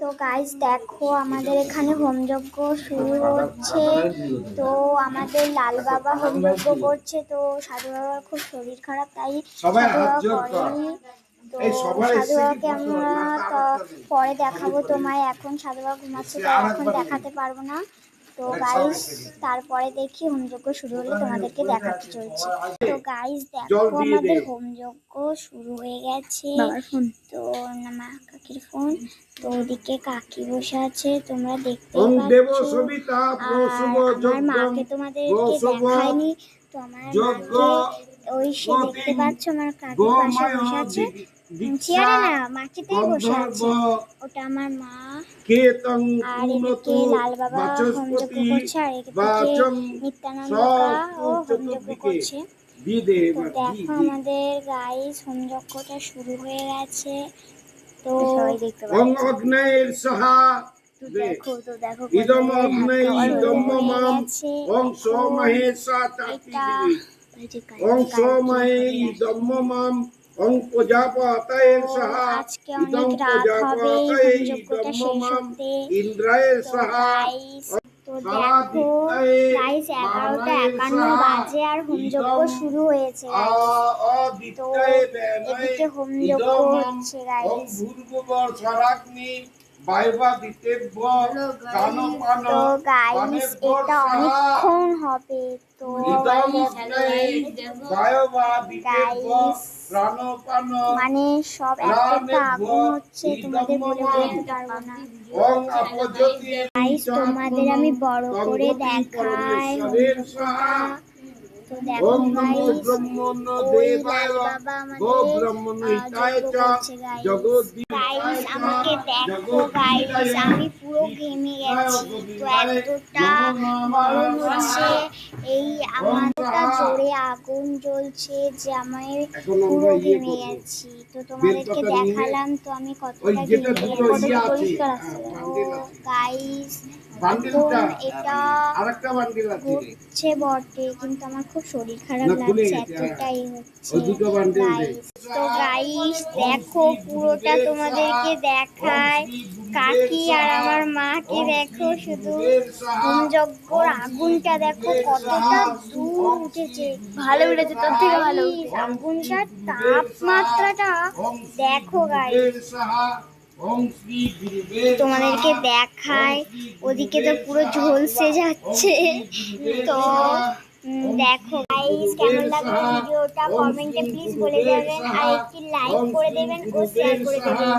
তো গাইস দেখো আমাদের এখানে হোমযজ্ঞ শুরু হচ্ছে। তো আমাদের লাল বাবা হোমযজ্ঞ করছে। তো সাধু বাবার খুব শরীর খারাপ, তাই সাধু বাবা করেনি। তো সাধু বাবাকে আমরা পরে দেখাবো তোমায়। এখন সাধু বাবা ঘুমাচ্ছে, তো এখন দেখাতে পারবো না। তো গাইস তারপরে দেখি হোমযজ্ঞ শুরু হলে তোমাদেরকে দেখাতে চলছে। তো গাইস দেখো আমাদের হোমযজ্ঞ শুরু হয়ে গেছে। তো মা কাকির ফোন, তো ওদিকে কাকি বসে আছে, তোমরা দেখতে পাচ্ছ। আর আমার মাকে তোমাদেরকে দেখায়নি, তো আমার মাকে ওই সে দেখতে পাচ্ছ আমার কাকির পাশে বসে আছে, চেয়ারে না মাটিতেই বসে আছে, ওটা আমার মা। আর এদিকে লাল বাবা হোমযজ্ঞ করছে, আর এদিকে নিত্যানন্দ ও হোমযজ্ঞ করছে। তো দেখো আমাদের গাইস হোমযজ্ঞটা শুরু হয়ে গেছে। তো সবাই দেখতে আজকে অনেক রাত হবে হোমযজ্ঞটা শেষ হতে। তো দেখো গাইস 11:51 বাজে আর হোমযজ্ঞ শুরু হয়েছে গাইস। তো এদিকে হোমযজ্ঞ হচ্ছে গাইস। তো গাইস এটা অনেকক্ষণ হবে। তো গাইস মানে সব এতটা আগুন হচ্ছে তোমাদের বলে বলতে পারবো না। গাইস তোমাদের আমি বড় করে দেখাই হোমযজ্ঞটা। তো দেখো গাইস ওই লাল বাবা আমাদের যজ্ঞ করছে গাইস। গাইস আমাকে দেখো গাইস, আমি পুরো ঘেমে গেছি। তো এতটা গরম হচ্ছে, এই আমারটা জোরে আগুন জ্বলছে যে আমি পুরো ঘেমে গেছি। তো তোমাদেরকে দেখালাম তো আমি কতটা ঘেমে গেছি। তো গাইস এটা ঘুরছে বটে, কিন্তু আমার খুব শরীর খারাপ লাগছে, এতটাই হচ্ছে গাইস। তো গাইস দেখো পুরোটা তোমাদেরকে দেখায়, কাকি আর আমার মাকে দেখো, শুধু হোমযজ্ঞর আগুনটা দেখো কতটা দূর উঠেছে। ভালো উঠেছে, তোর থেকে ভালো আগুনটার তাপমাত্রাটা দেখো গাইস। তোমাদেরকে দেখায়, ওদিকে তো পুরো ঝলসে যাচ্ছে। তো দেখো গাইস কেমন লাগলো ভিডিওটা কমেন্টে প্লিজ বলে যাবেন, আর একটি লাইক করে দেবেন ও শেয়ার করে দেবেন।